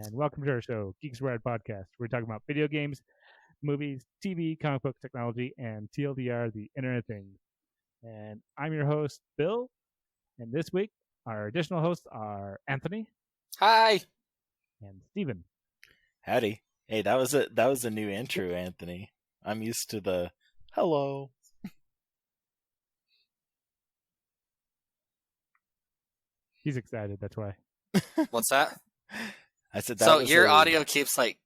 and welcome to our show, Geeks Wired Podcast. We're talking about video games, movies, TV, comic book technology, and TLDR, the Internet of Things. And I'm your host, Bill. And this week, our additional hosts are Anthony. Hi. And Steven. Howdy. Hey, that was a new intro, Anthony. I'm used to the hello. He's excited, that's why. What's that? I said that. So your audio keeps like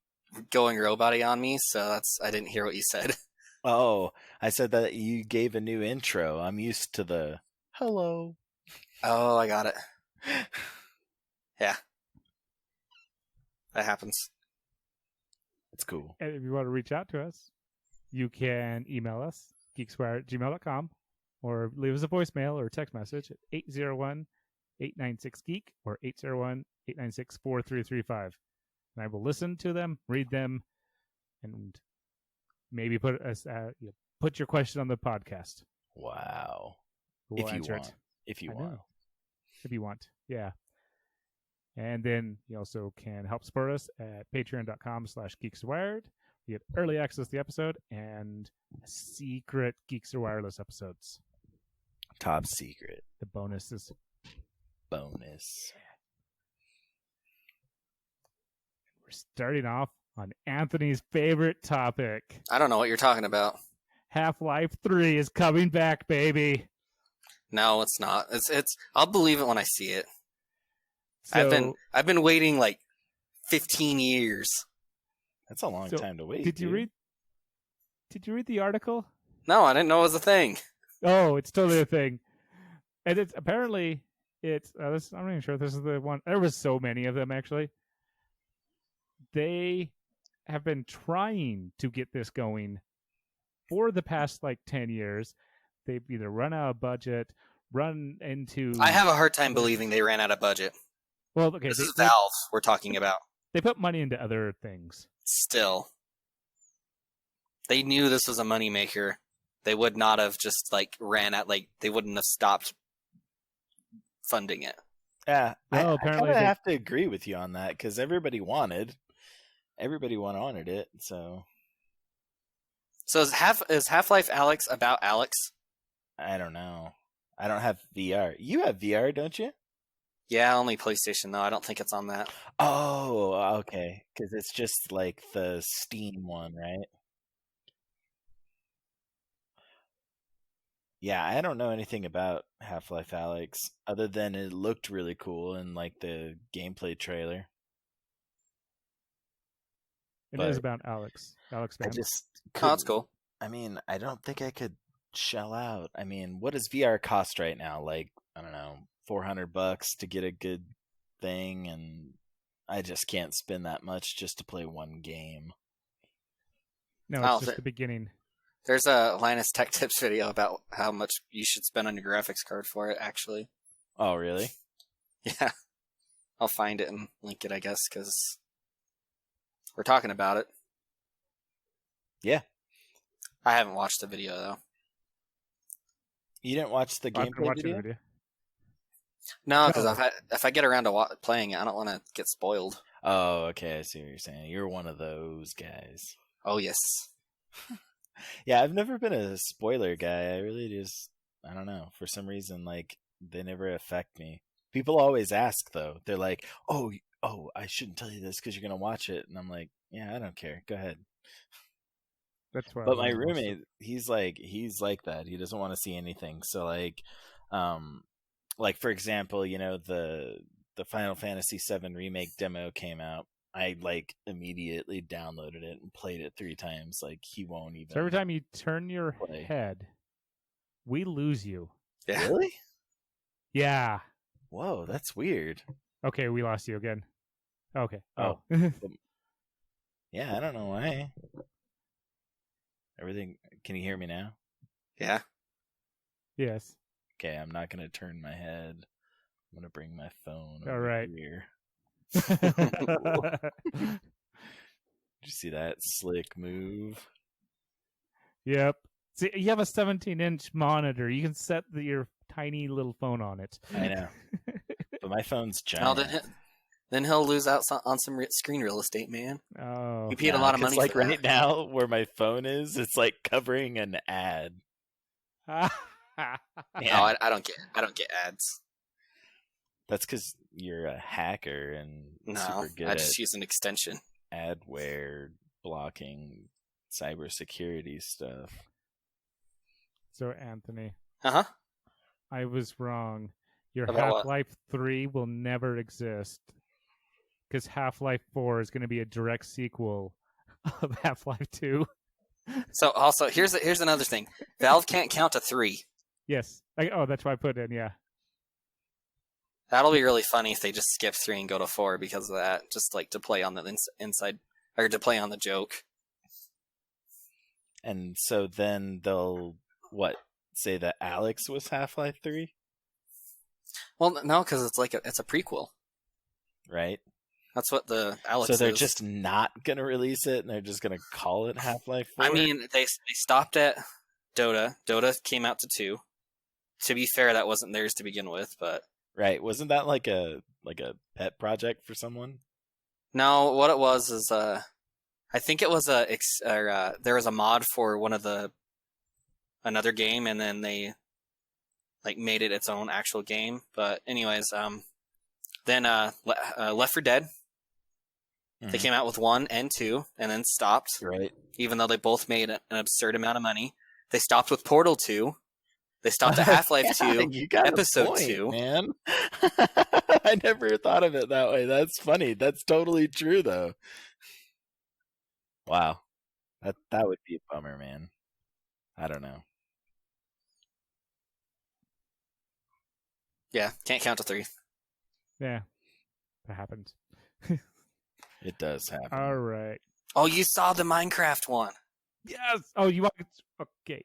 going robot-y on me, so I didn't hear what you said. Oh, I said that you gave a new intro. I'm used to the hello. Oh, I got it. Yeah. That happens. It's cool. And if you want to reach out to us, you can email us, geekswire@gmail.com, or leave us a voicemail or text message at 801-896-GEEK or 801-896-4335. And I will listen to them, read them, and maybe put your question on the podcast. Wow. We'll if you answer want. it. If you I want. know. If you want. Yeah. And then you also can help support us at patreon.com/geekswired. You get early access to the episode and secret Geeks or Wireless episodes. Top secret. The bonuses. Bonus. We're starting off on Anthony's favorite topic. I don't know what you're talking about. Half-Life 3 is coming back, baby. No, it's not. It's. I'll believe it when I see it. So, I've been waiting like 15 years. That's a long time to wait. Did you read the article? No, I didn't know it was a thing. Oh, it's totally a thing. And it's apparently I'm not even sure if this is the one. There was so many of them actually. They have been trying to get this going for the past 10 years. They've either run out of budget, run into... I have a hard time believing they ran out of budget. Well, okay. This is Valve we're talking about. They put money into other things. Still. They knew this was a moneymaker. They would not have just they wouldn't have stopped funding it. Yeah, well, I kind of have to agree with you on that because everybody wanted it. So is Half-Life Alyx about Alex? I don't know. I don't have VR. You have VR, don't you? Yeah, only PlayStation though. I don't think it's on that. Oh, okay. Because it's just like the Steam one, right? Yeah, I don't know anything about Half-Life Alyx other than it looked really cool in the gameplay trailer. It is about Alex. Alex Vance. That's cool. I mean, I don't think I could shell out. I mean, what does VR cost right now? I don't know, $400 to get a good thing, and I just can't spend that much just to play one game. No, it's just the beginning. There's a Linus Tech Tips video about how much you should spend on your graphics card for it, actually. Oh, really? Yeah. I'll find it and link it, I guess, because we're talking about it. Yeah. I haven't watched the video, though. You didn't watch the gameplay video? No, because if I get around to playing it, I don't want to get spoiled. Oh, okay. I see what you're saying. You're one of those guys. Oh, yes. Yeah, I've never been a spoiler guy. I really I don't know. For some reason, they never affect me. People always ask, though. They're like, oh, I shouldn't tell you this because you're going to watch it. And I'm like, yeah, I don't care. Go ahead. That's why. But my roommate, he's like that. He doesn't want to see anything. So for example, the Final Fantasy VII remake demo came out. I immediately downloaded it and played it 3 times. He won't even. So every time you turn your play. head, we lose you. Yeah. Really? Yeah. Whoa, that's weird. Okay, we lost you again. Okay. Oh. Yeah, I don't know why. Everything. Can you hear me now? Yeah. Yes. Okay, I'm not gonna turn my head. I'm gonna bring my phone All over right. here. Did you see that slick move? Yep. See, you have a 17-inch monitor. You can set your tiny little phone on it. I know. But my phone's giant. Then he'll lose out on some screen real estate, man. Oh, You paid a lot of money like for that. right now, where my phone is, it's like covering an ad. No, Yeah, I don't get ads. that's because you're a hacker and No, super good I at just use an extension. adware blocking, cybersecurity stuff. So Anthony, Uh-huh. I was wrong. Your About what? Half-Life 3 will never exist because Half-Life 4 is going to be a direct sequel of Half-Life 2. So also, here's another thing. Valve can't count to 3. Yes. That's why I put it in, yeah. That'll be really funny if they just skip 3 and go to 4 because of that. Just like to play on the inside, or to play on the joke. And so then they'll, say that Alex was Half-Life 3? Well, no, because it's a prequel. Right? That's what the Alex So they're is. just not going to release it, and they're just going to call it Half-Life 4? I mean, they stopped at Dota. Dota came out to 2. To be fair, that wasn't theirs to begin with, but... Right, wasn't that like a pet project for someone? No, what it was is, I think it was there was a mod for another game, and then they like made it its own actual game. But anyways, then Left 4 Dead, they came out with 1 and 2, and then stopped. Right. Even though they both made an absurd amount of money, they stopped with Portal 2. They stopped at Half-Life 2, You got Episode a point, 2. man. I never thought of it that way. That's funny. That's totally true, though. Wow, that would be a bummer, man. I don't know. Yeah, can't count to 3. Yeah. That happens. It does happen. All right. Oh, you saw the Minecraft one. Yes. Oh, you want... Okay.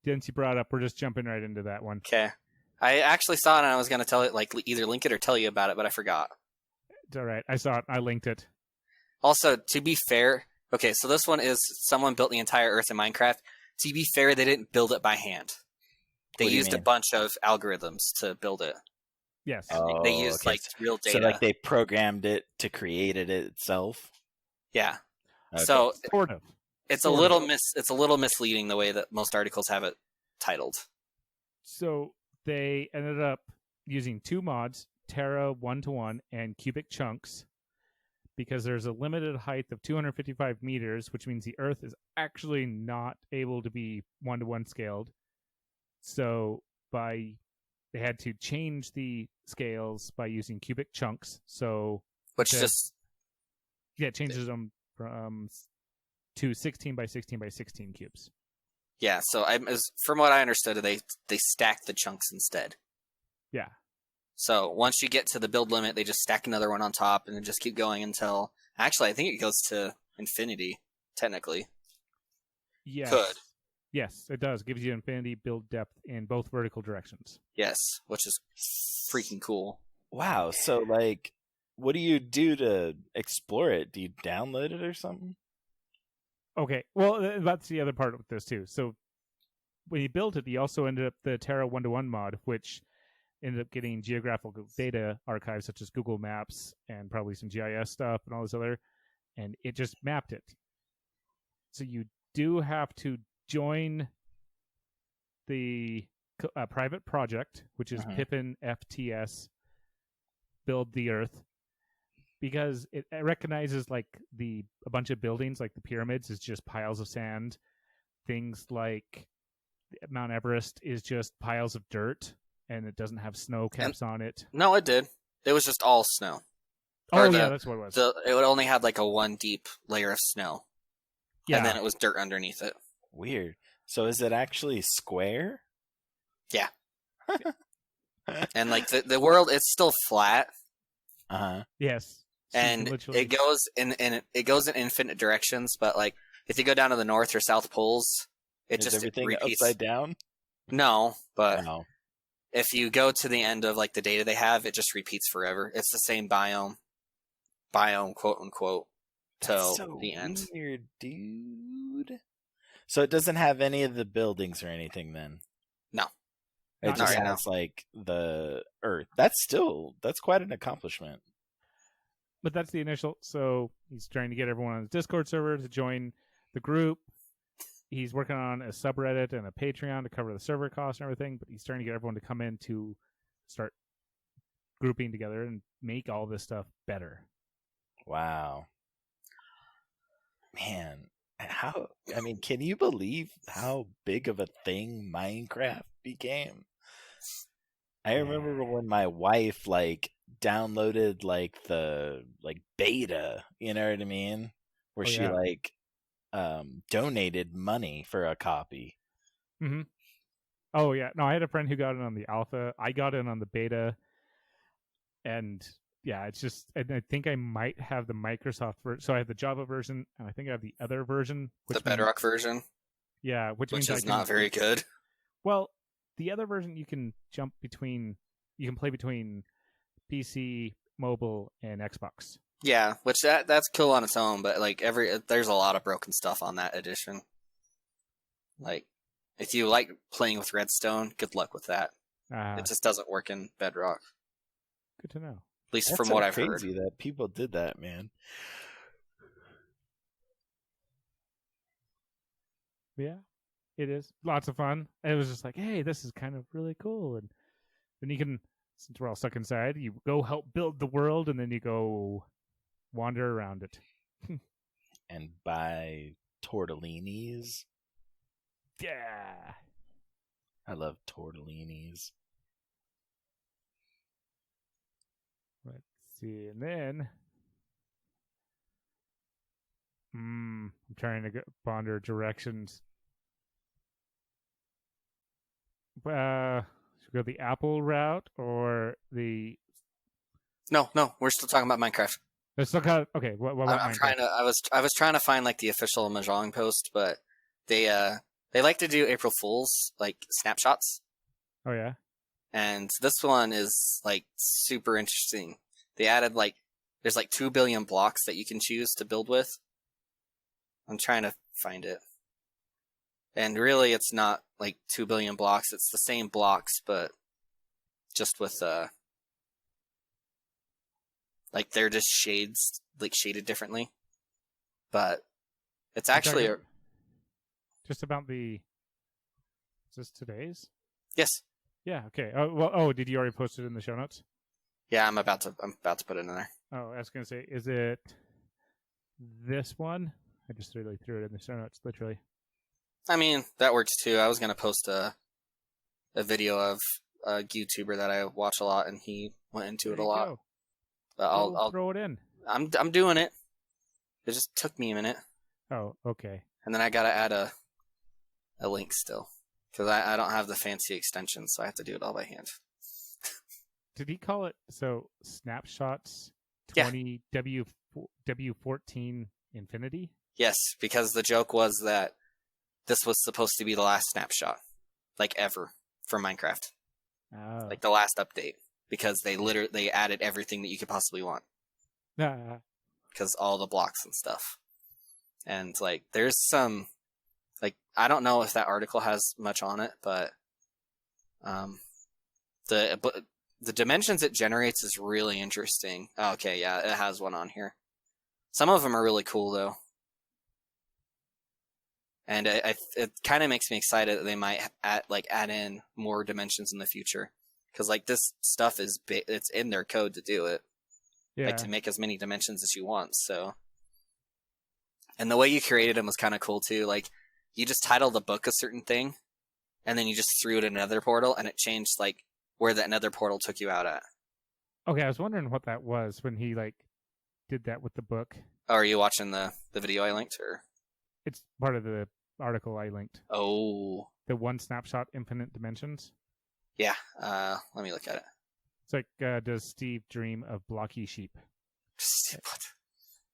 Since you brought up, we're just jumping right into that one. Okay. I actually saw it and I was going to tell it, like, either link it or tell you about it, but I forgot. It's all right. I saw it. I linked it. Also, to be fair, okay, so this one is someone built the entire Earth in Minecraft. To be fair, they didn't build it by hand. They What do you used a mean? bunch of algorithms to build it. Yes. Oh, They used, okay. like, real data. So, like, they programmed it to create it itself? Yeah. Okay. So, Sort of. it's Sort a of. little misleading the way that most articles have it titled. So they ended up using 2 mods, Terra 1-to-1 and Cubic Chunks, because there's a limited height of 255 meters, which means the Earth is actually not able to be 1-to-1 scaled. So they had to change the scales by using Cubic Chunks. So Which Okay. just, it changes them to 16 by 16 by 16 cubes. yeah, so from what I understood, they stacked the chunks instead. Yeah. So once you get to the build limit, they just stack another one on top and then just keep going until... Actually, I think it goes to infinity, technically. Yes. Could. Yes, it does. Gives you infinity build depth in both vertical directions. Yes, which is freaking cool. Wow. So, like, what do you do to explore it? Do you download it or something? Okay, well, that's the other part of this too. So when he built it, he also ended up the Terra 1-to-1 mod, which ended up getting geographical data archives such as Google Maps and probably some GIS stuff and all this other, and it just mapped it. So you do have to join the private project, which is Pippin FTS Build the Earth, because it recognizes like a bunch of buildings, like the pyramids is just piles of sand. Things like Mount Everest is just piles of dirt, and it doesn't have snow caps on it. No, it did. It was just all snow. Oh, Or yeah, that's what it was. It would only have like a 1 deep layer of snow. Yeah. And then it was dirt underneath it. Weird. So is it actually square? Yeah. And like the world, it's still flat, Uh-huh. Yes. So you can and literally... it goes in infinite directions. But like if you go down to the north or south poles, Is just everything repeats. upside down? No, but Wow. if you go to the end of like the data they have, it just repeats forever. It's the same biome, quote unquote, till That's so the end. weird, dude. So it doesn't have any of the buildings or anything then? No. It Not just right has like the Earth. That's quite an accomplishment. but that's the initial. So he's trying to get everyone on the Discord server to join the group. He's working on a subreddit and a Patreon to cover the server costs and everything, but he's trying to get everyone to come in to start grouping together and make all this stuff better. Wow. Man, can you believe how big of a thing Minecraft became? I remember when my wife downloaded the beta, you know what I mean? Where she donated money for a copy. Mm-hmm. Oh yeah, no, I had a friend who got in on the alpha. I got in on the beta, and yeah, it's just. And I think I might have the Microsoft version. So I have the Java version, and I think I have the other version, the Bedrock version. Yeah, which means is not very good. Well, the other version you can jump between. You can play between PC, mobile, and Xbox. Yeah, which that's cool on its own, but there's a lot of broken stuff on that edition. Like, if you like playing with Redstone, good luck with that. It just doesn't work in Bedrock. Good to know. At least from what I've heard. Crazy that people did that, man. Yeah, it is. Lots of fun. It was just like, hey, this is kind of really cool. And then you can, since we're all stuck inside, you go help build the world, and then you go wander around it. And buy tortellinis. Yeah. I love tortellinis. Let's see. And then I'm trying to ponder directions. Should we go the Apple route or the... No, we're still talking about Minecraft. Let's look at... Okay, what I'm trying to... I was trying to find the official Mahjong post, but they like to do April Fools snapshots. Oh yeah. And this one is super interesting. They added there's 2 billion blocks that you can choose to build with. I'm trying to find it. And really it's not 2 billion blocks, it's the same blocks, but just with they're just shades, shaded differently. But it's actually just about the... Is this today's? Yes. Yeah, okay. Oh, did you already post it in the show notes? Yeah, I'm about to put it in there. Oh, I was going to say, is it this one? I just literally threw it in the show notes, literally. I mean, that works too. I was going to post a video of a YouTuber that I watch a lot, and he went into it a lot. But I'll throw it in. I'm doing it. It just took me a minute. Oh, okay. And then I got to add a link still. Because I don't have the fancy extensions, so I have to do it all by hand. Did he call it snapshots 20 W14 Infinity? Yes, because the joke was that this was supposed to be the last snapshot, ever, for Minecraft. Oh. The last update. Because they added everything that you could possibly want. Because all the blocks and stuff. And there's some... I don't know if that article has much on it, but the dimensions it generates is really interesting. Oh, okay, yeah, it has one on here. Some of them are really cool, though. And it kind of makes me excited that they might add in more dimensions in the future. Because this stuff it's in their code to do it. Yeah. To make as many dimensions as you want, so... And the way you created them was kind of cool, too. You just titled the book a certain thing, and then you just threw it in another portal, and it changed where that nether portal took you out at. Okay, I was wondering what that was when he did that with the book. Oh, are you watching the video I linked, or? It's part of the article I linked. Oh. The one snapshot infinite dimensions. Yeah. Let me look at it. It's does Steve dream of blocky sheep? What?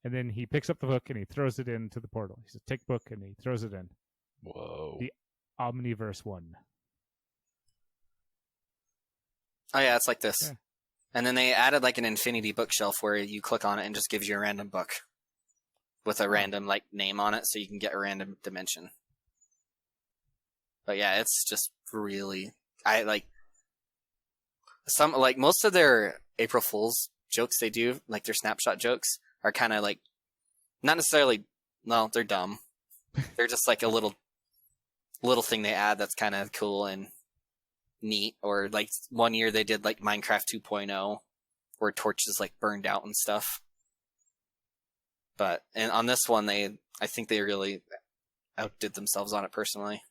And then he picks up the book and he throws it into the portal. He says, "Take book," and he throws it in. Whoa. The Omniverse one. Oh, yeah, it's like this. Yeah. And then they added an infinity bookshelf where you click on it and just gives you a random book with a random name on it, so you can get a random dimension. But yeah, it's just really... most of their April Fools jokes they do, like their snapshot jokes, are kind of like not necessarily. No, they're dumb. They're just like a little thing they add that's kind of cool and neat. Or like one year they did like Minecraft 2.0, where torches like burned out and stuff. But and on this one, I think they really outdid themselves on it personally.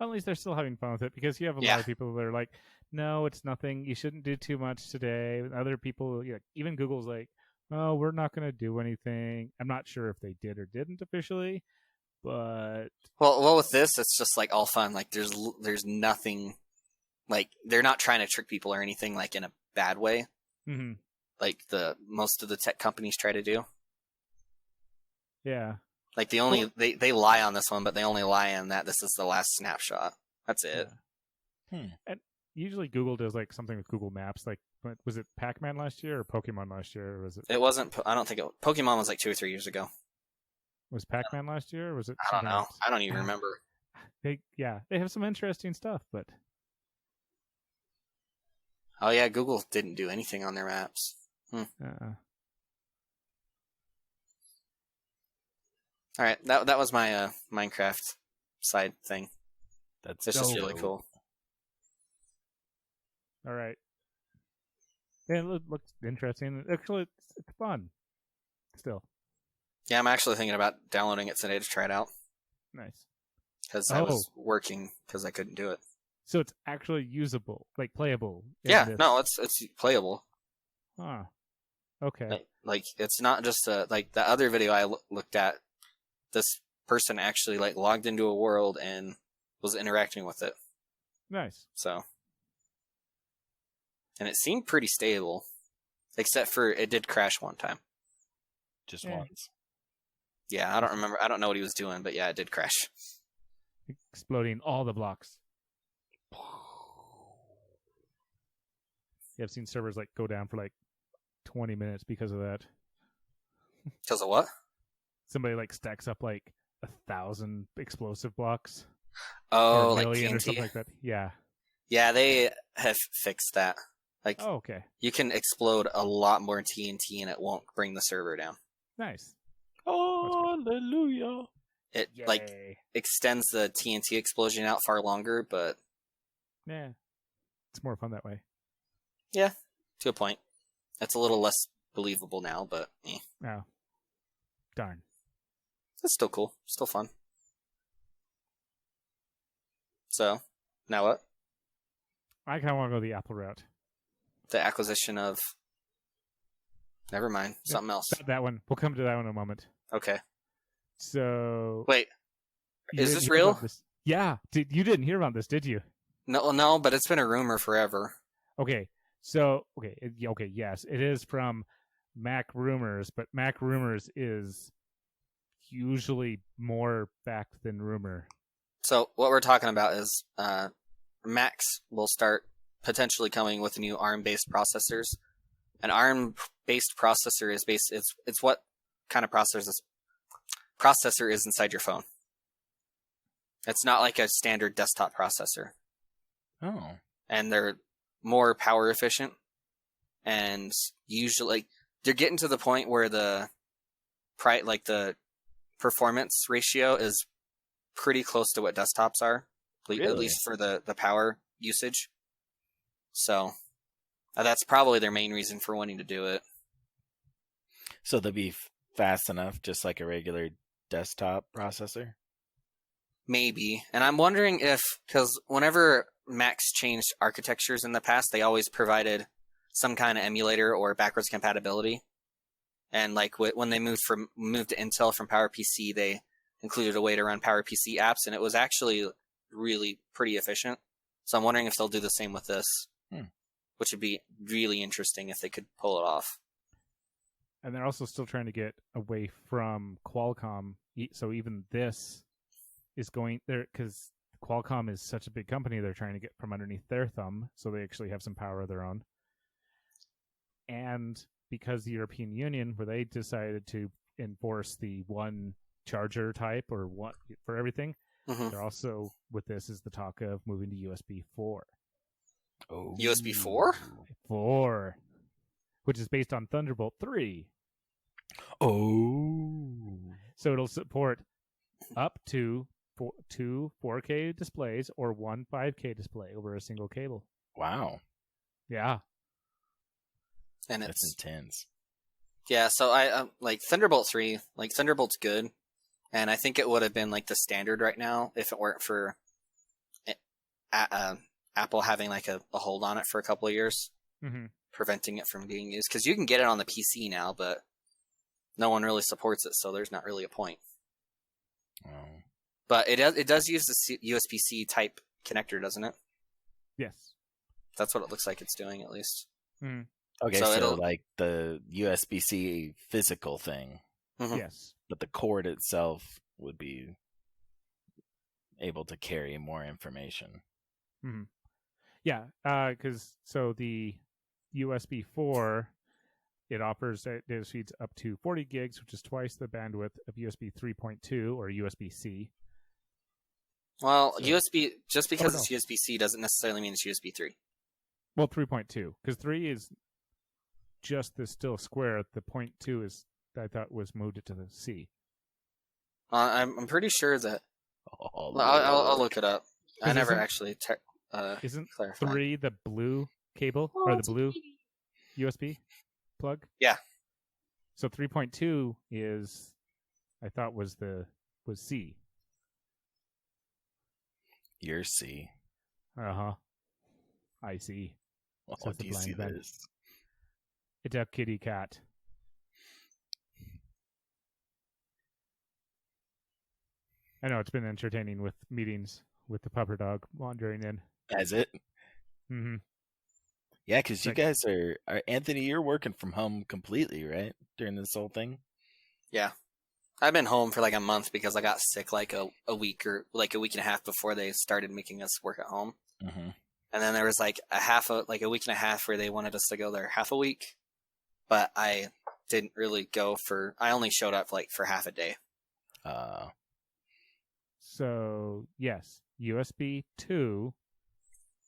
At least they're still having fun with it, because you have a lot of people that are like, no, it's nothing. You shouldn't do too much today. Other people, even Google's like, oh, we're not going to do anything. I'm not sure if they did or didn't officially, but well, with this, it's just like all fun. Like there's nothing, like they're not trying to trick people or anything like in a bad way, like most of the tech companies try to do. Yeah. Like they lie on this one, but they only lie on that this is the last snapshot. That's it. Yeah. And usually Google does like something with Google Maps. Like, was it Pac-Man last year or Pokemon last year? Or was it? It wasn't. I don't think Pokemon was like 2 or 3 years ago. Was Pac-Man last year, or was it? I don't know. Else? I don't even remember. They have some interesting stuff, but oh yeah, Google didn't do anything on their maps. All right, that was my Minecraft side thing. That's just really cool. All right. Yeah, it looks interesting. Actually, it's fun. Still. Yeah, I'm actually thinking about downloading it today to try it out. Nice. Because I was working because I couldn't do it. So it's actually usable, like playable. Yeah, no, it's playable. Huh. Okay. Like it's not just like the other video I looked at. This person actually like logged into a world and was interacting with it. Nice. So, and it seemed pretty stable, except for it did crash one time. Just once. Yeah, I don't remember. I don't know what he was doing, but yeah, it did crash. Exploding all the blocks. Yeah, I've seen servers like go down for like 20 minutes because of that. Because of what? Somebody like stacks up like 1,000 explosive blocks. Oh, or like TNT or TNT? something like that. Yeah. Yeah, they have fixed that. Like, okay. You can explode a lot more TNT and it won't bring the server down. Nice. Hallelujah. It like extends the TNT explosion out far longer, but yeah, it's more fun that way. Yeah, to a point. It's a little less believable now, but Oh, darn. It's still cool. Still fun. So, now what? I kind of want to go the Apple route. The acquisition of... Never mind. Something else. That one. We'll come to that one in a moment. Okay. So... Wait. Is this real? This? Yeah. You didn't hear about this, did you? No, but it's been a rumor forever. Okay. So, yes. It is from Mac Rumors, but Mac Rumors is usually more fact than rumor. So what we're talking about is Macs will start potentially coming with new ARM-based processors. An ARM-based processor is it's what kind of processor is inside your phone. It's not like a standard desktop processor. Oh. And they're more power efficient, and usually they're getting to the point where the performance ratio is pretty close to what desktops are, really? At least for the power usage. So that's probably their main reason for wanting to do it. So they'll be fast enough, just like a regular desktop processor? Maybe. And I'm wondering if, because whenever Macs changed architectures in the past, they always provided some kind of emulator or backwards compatibility. And like when they moved to Intel from PowerPC, they included a way to run PowerPC apps, and it was actually really pretty efficient. So I'm wondering if they'll do the same with this, which would be really interesting if they could pull it off. And they're also still trying to get away from Qualcomm. So even this is going there, because Qualcomm is such a big company, they're trying to get from underneath their thumb, so they actually have some power of their own. And because the European Union, where they decided to enforce the one charger type or one for everything, they're also, with this, is the talk of moving to USB 4. Oh. USB 4? 4. which is based on Thunderbolt 3. Oh. So it'll support up to two 4K displays or one 5K display over a single cable. Wow. Yeah. And That's it's intense. yeah. So I like Thunderbolt 3. Like Thunderbolt's good, and I think it would have been like the standard right now if it weren't for Apple having like a hold on it for a couple of years, preventing it from being used. Because you can get it on the PC now, but no one really supports it, so there's not really a point. Oh. But it does use the USB-C type connector, doesn't it? Yes. That's what it looks like it's doing, at least. Mm. Okay, So so it'll- like the USB-C physical thing, Mhm. Yes. but the cord itself would be able to carry more information. Mm-hmm. Yeah, because so the USB 4, it offers data speeds up to 40 gigs, which is twice the bandwidth of USB 3.2 or USB-C. Well, So- USB just because no. it's USB-C doesn't necessarily mean it's USB 3. Well, 3.2, because 3 is just the still square. The 0.2 is, I thought, was moved it to the C. I'm pretty sure that Oh, I'll look it up. I Is never isn't- actually Isn't clarified. 3 the blue cable or the blue USB plug? Yeah. So 3.2 is, I thought, was C. You're C. Uh-huh. I see. Oh, Says the do you see blind man. this? It's a kitty cat. I know it's been entertaining with meetings with the pupper dog wandering in. Has it? Mm-hmm. Yeah, because you Like- guys are Anthony. You're working from home completely, right? During this whole thing. Yeah. I've been home for like a month because I got sick like a week or like a week and a half before they started making us work at home. Mm-hmm. And then there was like a week and a half where they wanted us to go there half a week, but I didn't really go I only showed up like for half a day. So, yes, USB 2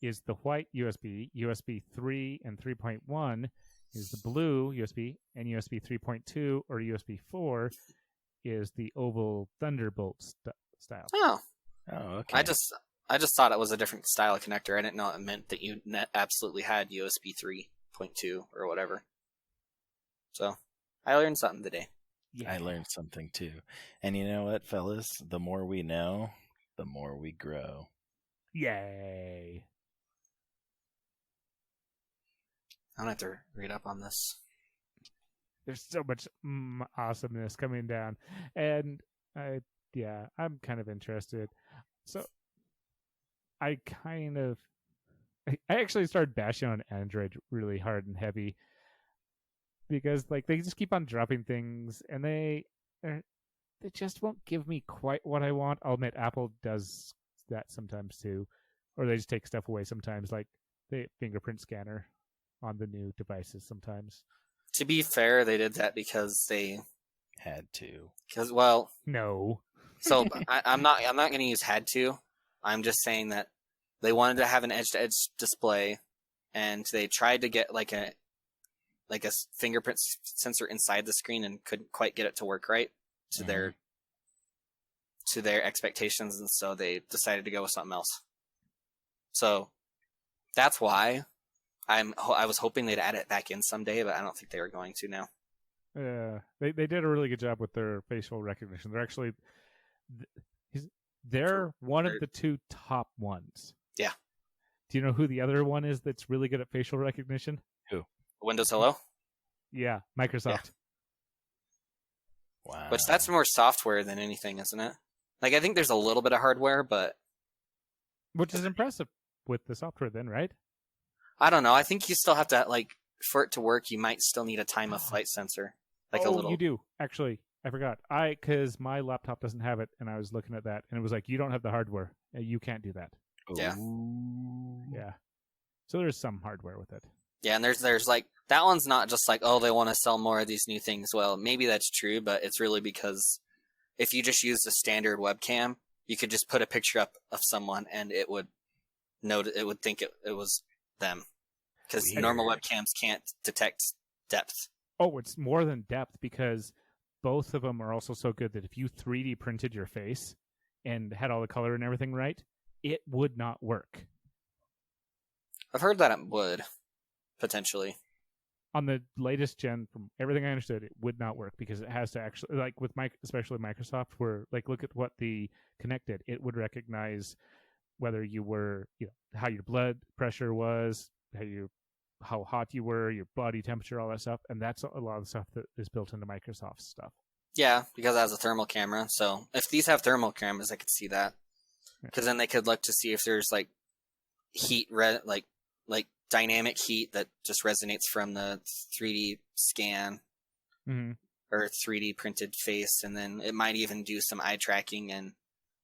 is the white USB. USB 3 and 3.1 is the blue USB. And USB 3.2 or USB 4 is the oval Thunderbolt style. Oh, Okay. I just thought it was a different style of connector. I didn't know it meant that you absolutely had USB 3.2 or whatever. So I learned something today. Yeah. I learned something too. And you know what, fellas? The more we know, the more we grow. Yay. I don't have to read up on this. There's so much awesomeness coming down. And I'm kind of interested. So I actually started bashing on Android really hard and heavy because like they just keep on dropping things and they just won't give me quite what I want. I'll admit Apple does that sometimes too, or they just take stuff away sometimes, like the fingerprint scanner on the new devices sometimes. To be fair, they did that because Had to. No. So I'm not going to use had to. I'm just saying that they wanted to have an edge-to-edge display, and they tried to get like a fingerprint sensor inside the screen and couldn't quite get it to work right to their expectations, and so they decided to go with something else. So that's why I was hoping they'd add it back in someday, but I don't think they were going to now. They did a really good job with their facial recognition. They're actually they're one of the two top ones. Yeah. Do you know who the other one is that's really good at facial recognition? Windows Hello, Yeah, Microsoft. Wow. which that's more software than anything, isn't it? Like I think there's a little bit of hardware, but Which is impressive with the software then, right? I don't know. I think you still have to for it to work. You might still need a time of flight sensor, like a little. You do actually. I forgot. Because my laptop doesn't have it, and I was looking at that, and it was like, you don't have the hardware. You can't do that. Yeah. Ooh. Yeah. So there's some hardware with it. Yeah, and there's like that one's not just like, oh, they want to sell more of these new things. Well, maybe that's true, but it's really because if you just use the standard webcam, you could just put a picture up of someone and it would think it was them. Because Weird. normal webcams can't detect depth. Oh, it's more than depth because both of them are also so good that if you 3D printed your face and had all the color and everything right, it would not work. I've heard that it would, potentially. On the latest gen, from everything I understood, it would not work because it has to actually, like with especially Microsoft, where like look at what the Kinect did. It would recognize whether you were, how your blood pressure was, how hot you were, your body temperature, all that stuff, and that's a lot of the stuff that is built into Microsoft stuff. Yeah, because it has a thermal camera. So if these have thermal cameras, I could see that. Because then they could look to see if there's like heat, like dynamic heat that just resonates from the 3D scan or 3D printed face, and then it might even do some eye tracking and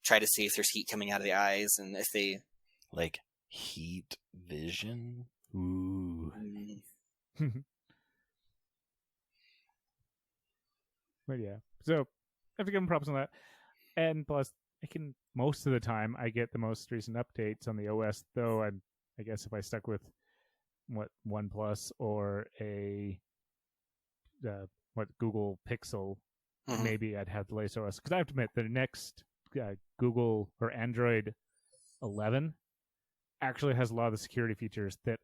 try to see if there's heat coming out of the eyes, and if they like heat vision. Ooh. But yeah, so I have to give them props on that. And plus, most of the time, I get the most recent updates on the OS, though. I guess if I stuck with OnePlus or Google Pixel, maybe I'd have the latest OS. Because I have to admit, the next Google or Android 11 actually has a lot of the security features that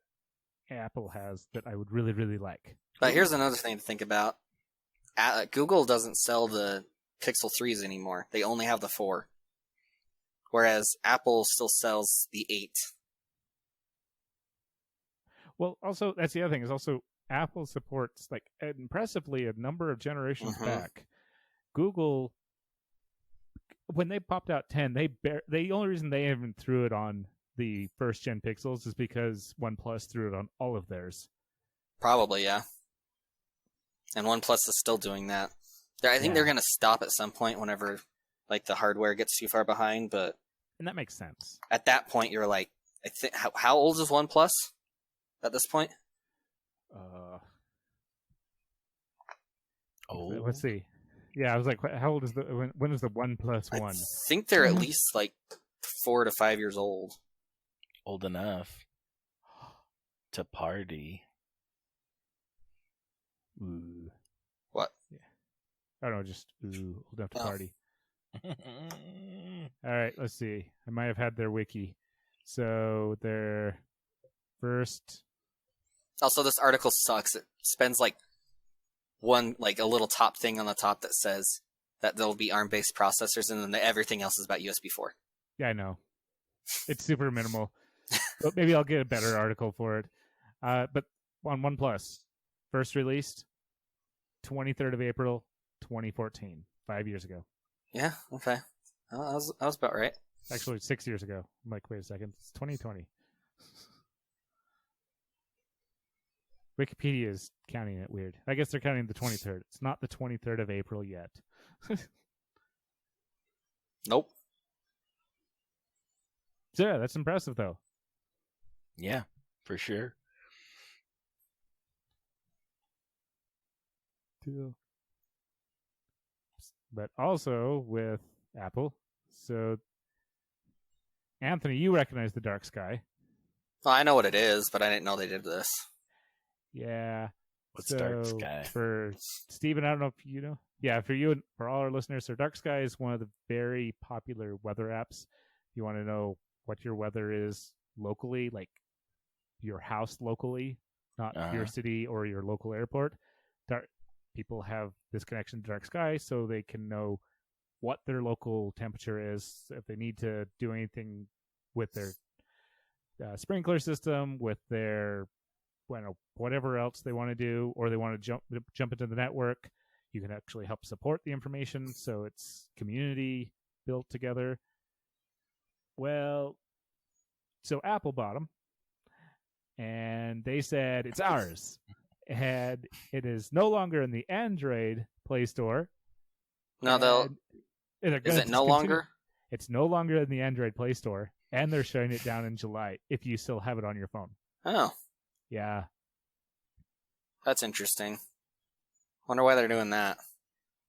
Apple has that I would really, really like. But here's another thing to think about. Google doesn't sell the Pixel 3s anymore. They only have the 4. Whereas Apple still sells the 8. Well, also, that's the other thing, is also Apple supports, like, impressively a number of generations back. Google, when they popped out 10, the only reason they even threw it on the first-gen Pixels is because OnePlus threw it on all of theirs. Probably, yeah. And OnePlus is still doing that. I think they're going to stop at some point whenever like the hardware gets too far behind, and that makes sense. At that point, you're like, I think how old is OnePlus at this point? Let's see. Yeah, I was like, how old is when is the OnePlus One? I think they're at least like 4 to 5 years old. Old enough to party. Ooh. What? Yeah. I don't know, just old enough to party. All right, let's see. I might have had their wiki. So their first. Also, this article sucks. It spends like a little top thing on the top that says that there'll be ARM-based processors, and then everything else is about USB 4. Yeah, I know. It's super minimal. But maybe I'll get a better article for it. But on OnePlus, first released 23rd of April, 2014, 5 years ago. Yeah, okay. Well, that was about right. Actually, 6 years ago. I'm like, wait a second. It's 2020. Wikipedia is counting it weird. I guess they're counting the 23rd. It's not the 23rd of April yet. Nope. So yeah, that's impressive, though. Yeah, for sure. But also with Apple. So, Anthony, you recognize the Dark Sky. Well, I know what it is, but I didn't know they did this. Yeah. What's Dark Sky? For Steven, I don't know if you know. Yeah, for you and for all our listeners, so Dark Sky is one of the very popular weather apps. If you want to know what your weather is locally, like your house locally, not your city or your local airport, people have this connection to Dark Sky so they can know what their local temperature is, if they need to do anything with their sprinkler system, with their whatever else they want to do, or they want to jump into the network. You can actually help support the information, so it's community built together. Well, so Apple bought them, and they said it's ours. And it is no longer in the Android Play Store. No, is it no longer? It's no longer in the Android Play Store, and they're shutting it down in July if you still have it on your phone. Oh. Yeah. That's interesting. Wonder why they're doing that.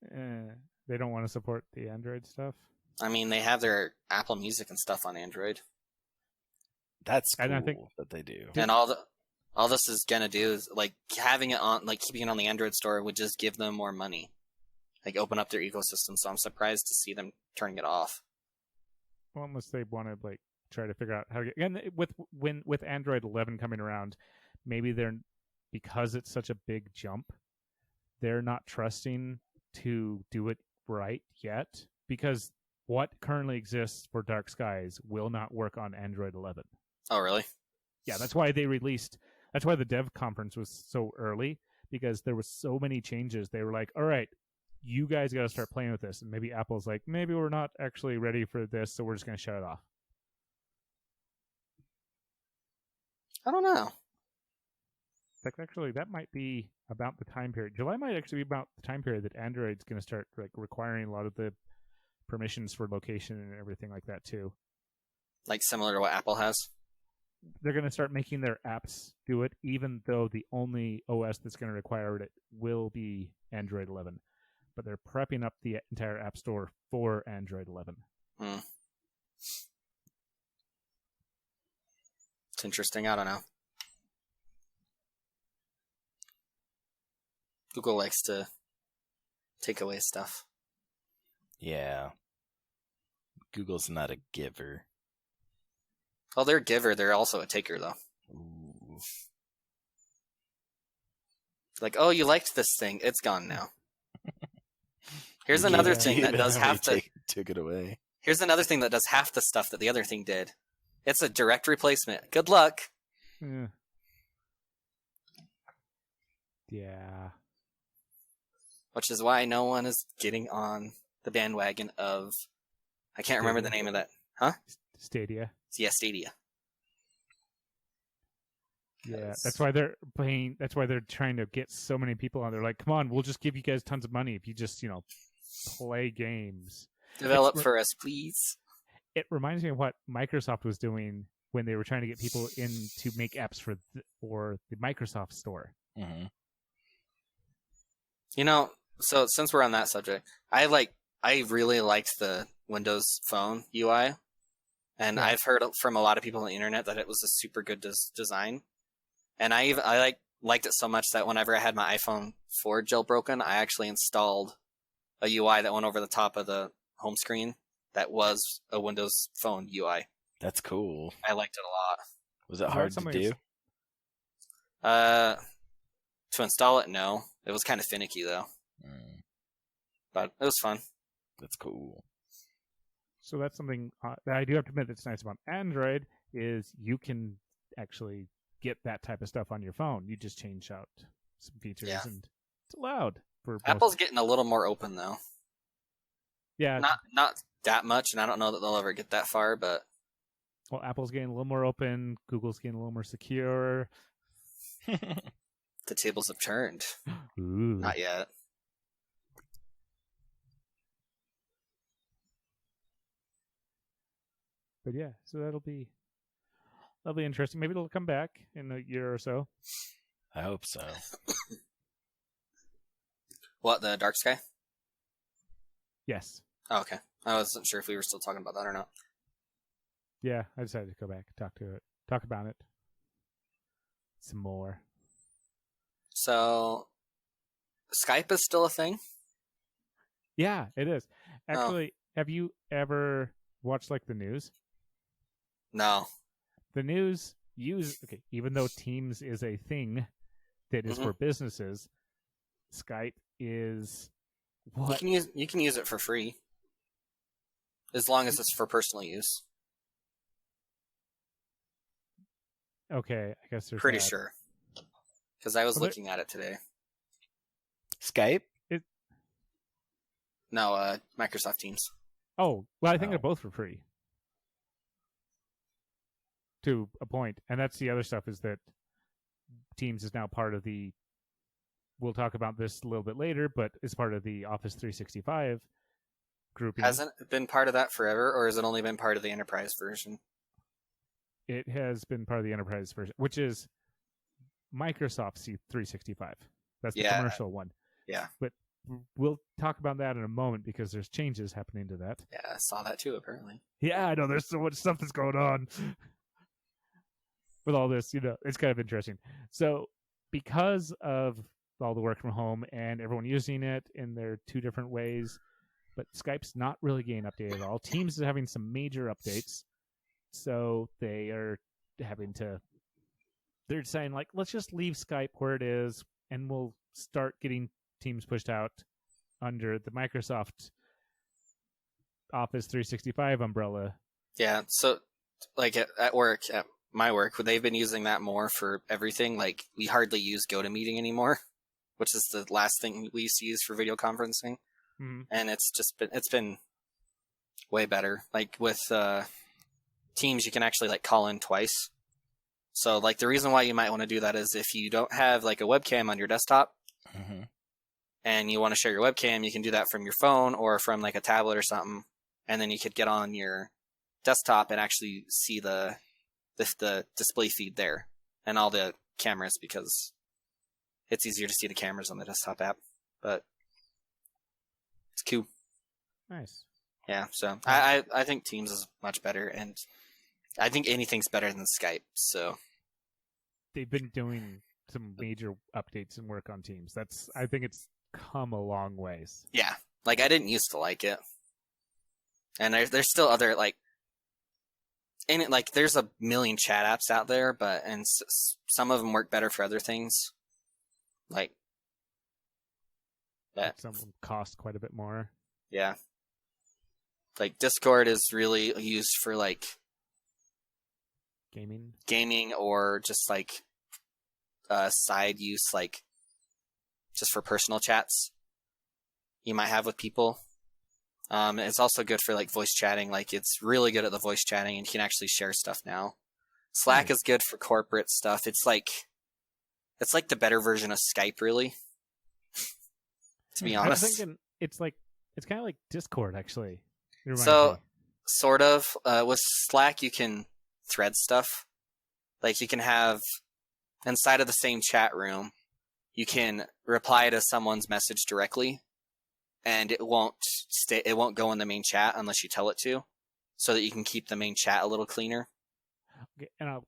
They don't want to support the Android stuff. I mean, they have their Apple Music and stuff on Android. That's cool that they do. And all all this is gonna do is like having it on, like keeping it on the Android store would just give them more money, like open up their ecosystem. So I'm surprised to see them turning it off. Well, unless they want to like try to figure out how to get. And with Android 11 coming around, maybe they're, because it's such a big jump, they're not trusting to do it right yet, because what currently exists for Dark Skies will not work on Android 11. Oh, really? Yeah, that's why they released. That's why the dev conference was so early, because there was so many changes. They were like, "All right, you guys got to start playing with this." And maybe Apple's like, "Maybe we're not actually ready for this, so we're just going to shut it off." I don't know. Like, actually, that might be about the time period. July might actually be about the time period that Android's going to start like requiring a lot of the permissions for location and everything like that too. Like similar to what Apple has. They're going to start making their apps do it, even though the only OS that's going to require it will be Android 11. But they're prepping up the entire App Store for Android 11. It's interesting. I don't know. Google likes to take away stuff. Yeah. Google's not a giver. Well, they're a giver. They're also a taker, though. Ooh. Like, oh, you liked this thing. It's gone now. Here's another thing that does half the... Took it away. Here's another thing that does half the stuff that the other thing did. It's a direct replacement. Good luck. Yeah. Which is why no one is getting on the bandwagon of... I can't remember the name of that. Huh? Stadia. Yeah, Stadia. Yeah, that's why they're playing. That's why they're trying to get so many people on. They're like, "Come on, we'll just give you guys tons of money if you just, play games. Develop for us, please." It reminds me of what Microsoft was doing when they were trying to get people in to make apps for the Microsoft Store. Mm-hmm. So since we're on that subject, I really liked the Windows Phone UI, and I've heard from a lot of people on the internet that it was a super good design. And I liked it so much that whenever I had my iPhone 4 jailbroken, I actually installed a UI that went over the top of the home screen that was a Windows Phone UI. That's cool. I liked it a lot. Was it hard to do? To install it, no. It was kind of finicky, though. But it was fun. That's cool. So that's something that I do have to admit that's nice about Android is you can actually get that type of stuff on your phone. You just change out some features and it's allowed for Apple's getting a little more open though. Yeah. Not that much, and I don't know that they'll ever get that far, but well, Apple's getting a little more open, Google's getting a little more secure. The tables have turned. Ooh. Not yet. But yeah, so that'll be interesting. Maybe it'll come back in a year or so. I hope so. What, the Dark Sky? Yes. Oh, okay. I wasn't sure if we were still talking about that or not. Yeah, I decided to go back and talk about it some more. So, Skype is still a thing? Yeah, it is. Actually, have you ever watched like the news? No. The news even though Teams is a thing that is for businesses, Skype is what? You can use it for free. As long as it's for personal use. Okay, I guess there's pretty sure. Because I was looking at it today. Skype? No, Microsoft Teams. Oh, well, I think they're both for free. To a point. And that's the other stuff is that Teams is now part of the... We'll talk about this a little bit later, but it's part of the Office 365 grouping. Hasn't it been part of that forever, or has it only been part of the enterprise version? It has been part of the enterprise version, which is Microsoft 365. That's the commercial one. Yeah. But we'll talk about that in a moment because there's changes happening to that. Yeah, I saw that too, apparently. Yeah, I know. There's so much stuff that's going on. with all this, it's kind of interesting. So because of all the work from home and everyone using it in their two different ways, but Skype's not really getting updated at all. Teams is having some major updates, so they are having to. They're saying like, let's just leave Skype where it is, and we'll start getting Teams pushed out under the Microsoft Office 365 umbrella. Yeah, so like at work, at my work, they've been using that more for everything. Like we hardly use GoToMeeting anymore, which is the last thing we used to use for video conferencing. And it's been way better. Like with Teams, you can actually like call in twice. So like the reason why you might want to do that is if you don't have like a webcam on your desktop and you want to share your webcam, you can do that from your phone or from like a tablet or something, and then you could get on your desktop and actually see the display feed there and all the cameras, because it's easier to see the cameras on the desktop app. But it's cool. Nice. Yeah, so I think Teams is much better, and I think anything's better than Skype. So they've been doing some major updates and work on Teams. I think it's come a long ways. Yeah, like I didn't used to like it, and there's still other like, and like there's a million chat apps out there, but some of them work better for other things, like that. Some of them cost quite a bit more. Yeah. Like Discord is really used for like gaming or just like side use, like just for personal chats you might have with people. It's also good for like voice chatting. Like it's really good at the voice chatting, and you can actually share stuff now. Slack is good for corporate stuff. It's like the better version of Skype, really. To be honest, I'm thinking it's kind of like Discord, actually. So, sort of. With Slack, you can thread stuff. Like you can have inside of the same chat room, you can reply to someone's message directly, and it won't go in the main chat unless you tell it to, so that you can keep the main chat a little cleaner. Okay, and I'll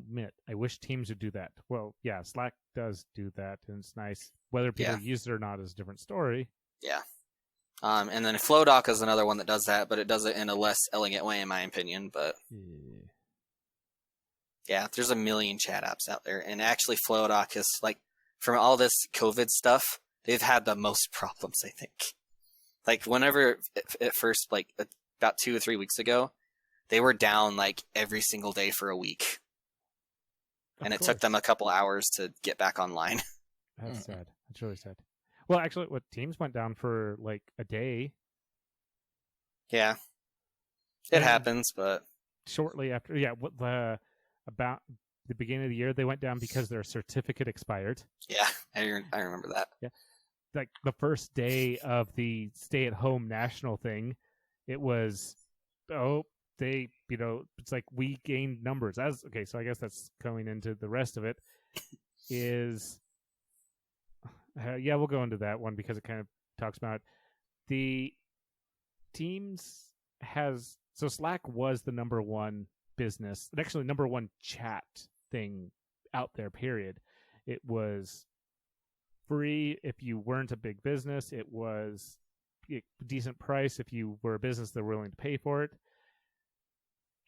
admit, I wish Teams would do that. Well, yeah, Slack does do that, and it's nice. Whether people use it or not is a different story. Yeah. And then FlowDoc is another one that does that, but it does it in a less elegant way, in my opinion. But yeah, there's a million chat apps out there, and actually FlowDoc is like, from all this COVID stuff, they've had the most problems, I think. Like whenever at first, like about 2 or 3 weeks ago, they were down like every single day for a week. And it took them a couple hours to get back online. That's sad. That's really sad. Well, actually, Teams went down for like a day. Yeah. It happens, but shortly after, about the beginning of the year, they went down because their certificate expired. Yeah, I remember that. Yeah. Like the first day of the stay-at-home national thing, it was, it's like we gained numbers. So I guess that's going into the rest of it. Is we'll go into that one because it kind of talks about the Teams has. So Slack was the number one business, actually number one chat thing out there, period. It was free if you weren't a big business. It was a decent price if you were a business that were willing to pay for it.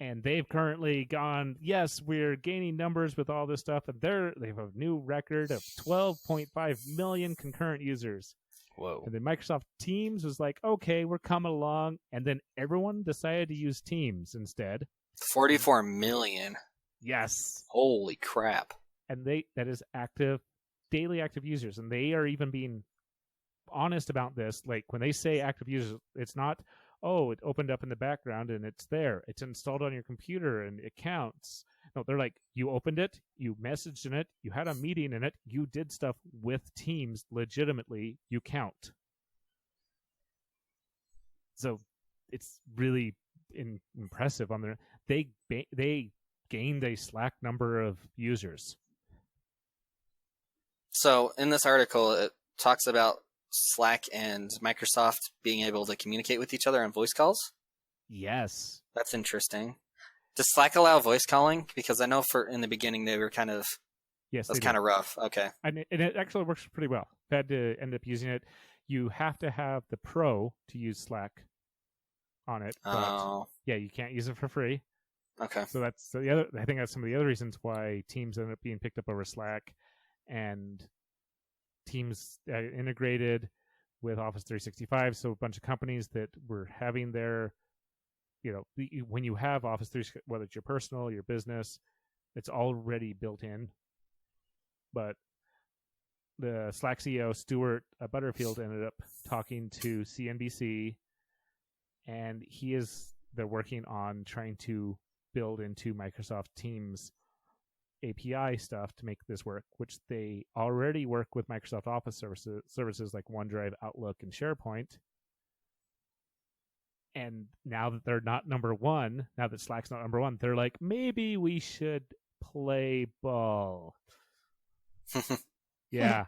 And they've currently gone, yes, we're gaining numbers with all this stuff, and they have a new record of 12.5 million concurrent users. Whoa. And then Microsoft Teams was like, okay, we're coming along. And then everyone decided to use Teams instead. 44 million. Yes. Holy crap. And that is daily active users. And they are even being honest about this. Like when they say active users, it's not, it opened up in the background and it's there. It's installed on your computer and it counts. No, they're like, you opened it, you messaged in it, you had a meeting in it, you did stuff with Teams legitimately, you count. So it's really impressive on their. They gained a Slack number of users. So in this article, it talks about Slack and Microsoft being able to communicate with each other on voice calls. Yes. That's interesting. Does Slack allow voice calling? Because I know in the beginning they were kind of Yes, that's kind of rough. Okay. and it actually works pretty well. I've had to end up using it. You have to have the Pro to use Slack on it, but yeah, you can't use it for free. Okay. So that's the other. I think that's some of the other reasons why Teams ended up being picked up over Slack, and Teams integrated with Office 365. So a bunch of companies that were having their, when you have Office 365, whether it's your personal, your business, it's already built in. But the Slack CEO, Stuart Butterfield, ended up talking to CNBC, and they're working on trying to build into Microsoft Teams API stuff to make this work, which they already work with Microsoft Office services like OneDrive, Outlook, and SharePoint. And now that they're not number one, now that Slack's not number one, they're like, maybe we should play ball. Yeah.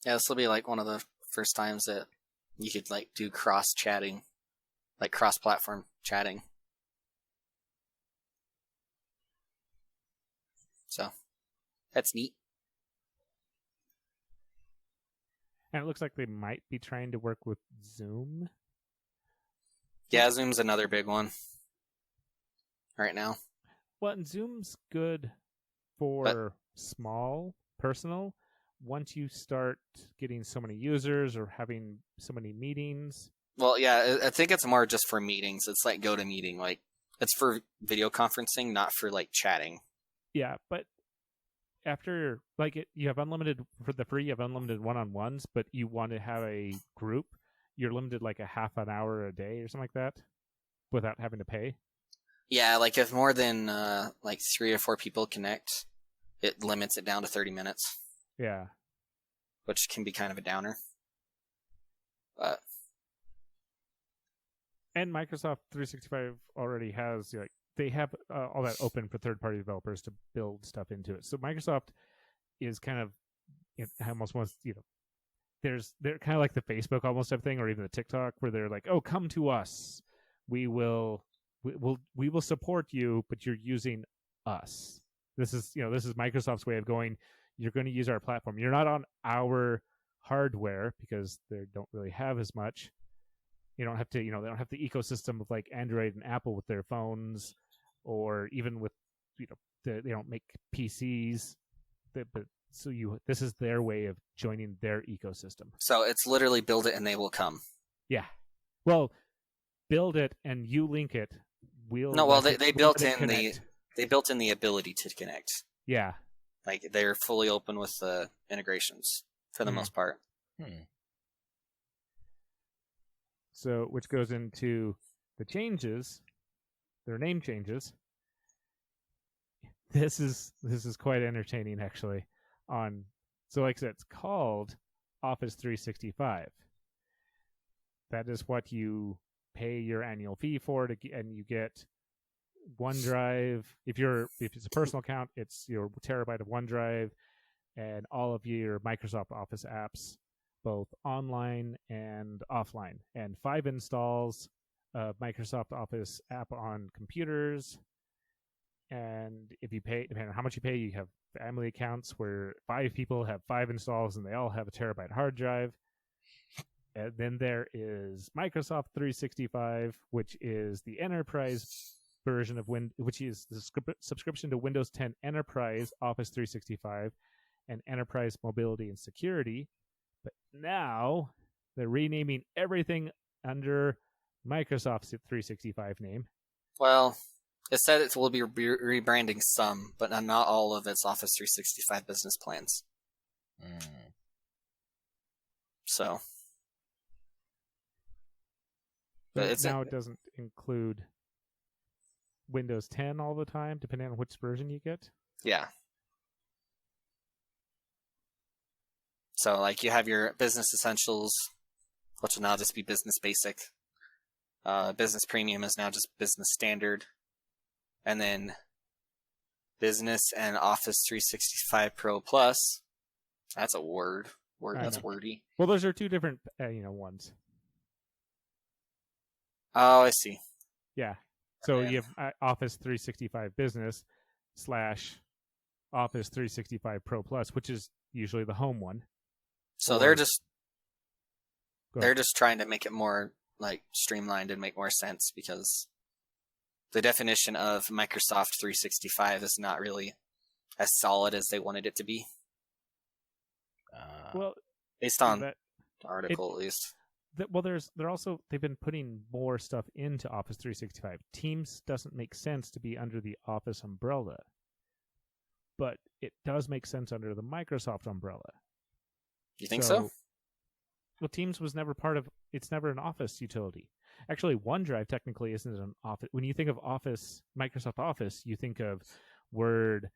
Yeah, this will be like one of the first times that you could like do cross-chatting, like cross-platform chatting. So, that's neat. And it looks like they might be trying to work with Zoom. Yeah, Zoom's another big one right now. Well, and Zoom's good for small, personal. Once you start getting so many users or having so many meetings. Well, yeah, I think it's more just for meetings. It's like GoToMeeting. Like, it's for video conferencing, not for like chatting. Yeah, but after you have unlimited for the free, you have unlimited one-on-ones, but you want to have a group, you're limited like a half an hour a day or something like that without having to pay. Yeah, like if more than like 3 or 4 people connect, it limits it down to 30 minutes. Yeah. Which can be kind of a downer. But and Microsoft 365 already has they have all that open for third-party developers to build stuff into it. So Microsoft is kind of almost wants they're kind of like the Facebook almost type thing, or even the TikTok, where they're like, oh, come to us, we will support you, but you're using us. This is Microsoft's way of going, you're going to use our platform. You're not on our hardware because they don't really have as much. You don't have to, they don't have the ecosystem of like Android and Apple with their phones, or even with, they don't make PCs. This is their way of joining their ecosystem. So it's literally build it and they will come. Yeah. Well, build it and you link it. They built in the ability to connect. Yeah. Like they're fully open with the integrations for the most part. So, which goes into the changes, their name changes. This is quite entertaining, actually. So like I said, it's called Office 365. That is what you pay your annual fee for, and you get OneDrive. If it's a personal account, it's your terabyte of OneDrive and all of your Microsoft Office apps, both online and offline, and 5 installs of Microsoft Office app on computers. And if you pay, depending on how much you pay, you have family accounts where 5 people have 5 installs and they all have a terabyte hard drive. And then there is Microsoft 365, which is the enterprise version of which is the subscription to Windows 10 Enterprise, Office 365, and Enterprise Mobility and Security. But now they're renaming everything under Microsoft's 365 name. Well, it said it will be rebranding some, but not all of its Office 365 business plans. So, but now it doesn't include Windows 10 all the time, depending on which version you get. Yeah. So, like, you have your Business Essentials, which will now just be Business Basic. Business Premium is now just Business Standard. And then Business and Office 365 Pro Plus. That's a word. That's wordy. Well, those are 2 different, ones. Oh, I see. Yeah. So Yeah. you have Office 365 Business / Office 365 Pro Plus, which is usually the home one. So Or- they're Go ahead. just trying to make it more like streamlined and make more sense, because the definition of Microsoft 365 is not really as solid as they wanted it to be, Well, based on that, the article at least. they've been putting more stuff into Office 365. Teams doesn't make sense to be under the Office umbrella, but it does make sense under the Microsoft umbrella. You think so? Well, Teams was never it's never an Office utility. Actually, OneDrive technically isn't an Office. When you think of Office, Microsoft Office, you think of Word,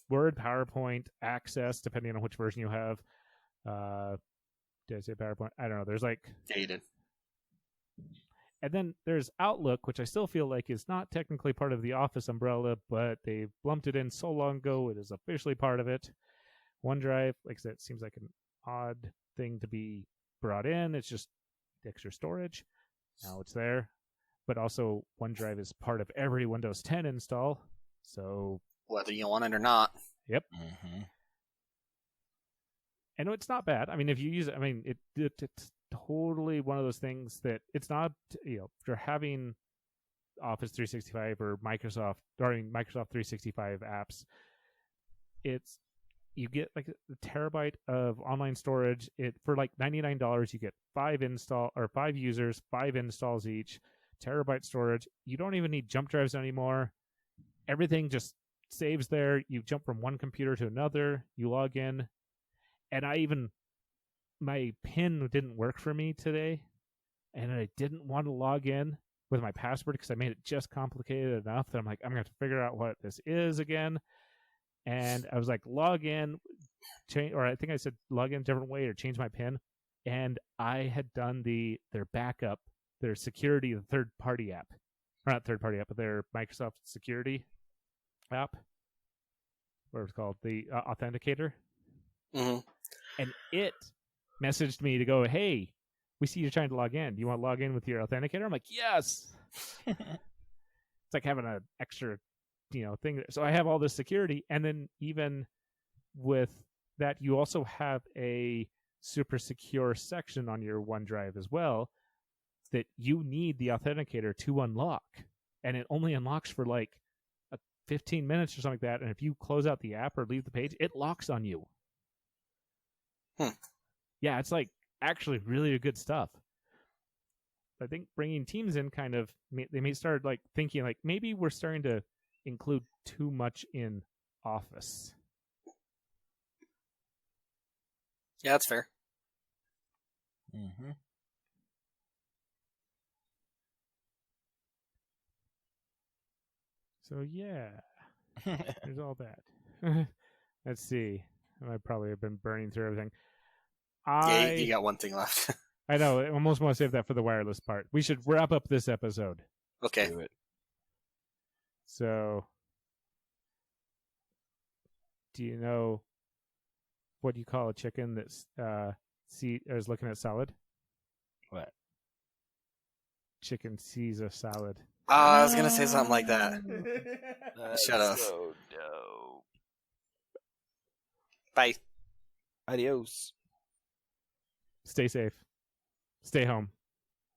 Word, PowerPoint, Access, depending on which version you have. Did I say PowerPoint? I don't know. There's like... Yeah, you did. And then there's Outlook, which I still feel like is not technically part of the Office umbrella, but they lumped it in so long ago, it is officially part of it. OneDrive, like I said, seems like an odd thing to be brought in. It's just extra storage. Now it's there. But also, OneDrive is part of every Windows 10 install. So... Whether you want it or not. Yep. Mm-hmm. And it's not bad. I mean, if you use it, I mean, it's totally one of those things that it's not, if you're having Office 365 or Microsoft 365 apps, you get like a terabyte of online storage. For like $99, you get 5 users, 5 installs each, terabyte storage. You don't even need jump drives anymore. Everything just saves there. You jump from one computer to another. You log in. And my PIN didn't work for me today, and I didn't want to log in with my password because I made it just complicated enough that I'm like, I'm going to have to figure out what this is again. And I was like, log in, or I think I said log in a different way or change my PIN. And I had done their backup, their security, the third-party app. Or not third-party app, but their Microsoft security app. What it's called, the Authenticator. Mm-hmm. And it messaged me to go, hey, we see you're trying to log in. Do you want to log in with your authenticator? I'm like, yes. It's like having an extra, thing. So I have all this security. And then even with that, you also have a super secure section on your OneDrive as well that you need the authenticator to unlock. And it only unlocks for like 15 minutes or something like that. And if you close out the app or leave the page, it locks on you. Yeah, it's like actually really good stuff. I think bringing Teams in they may start like thinking like maybe we're starting to include too much in Office. Yeah, that's fair. Mm-hmm. So yeah, there's all that. Let's see. I probably have been burning through everything. Yeah, you got one thing left. I know. I almost want to save that for the wireless part. We should wrap up this episode. Okay. Do it. So, do you know what you call a chicken that's is looking at salad? What? Chicken sees a salad. Oh, I was gonna say something like that. Shut up. So dope. Bye. Adios. Stay safe. Stay home.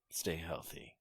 Stay healthy.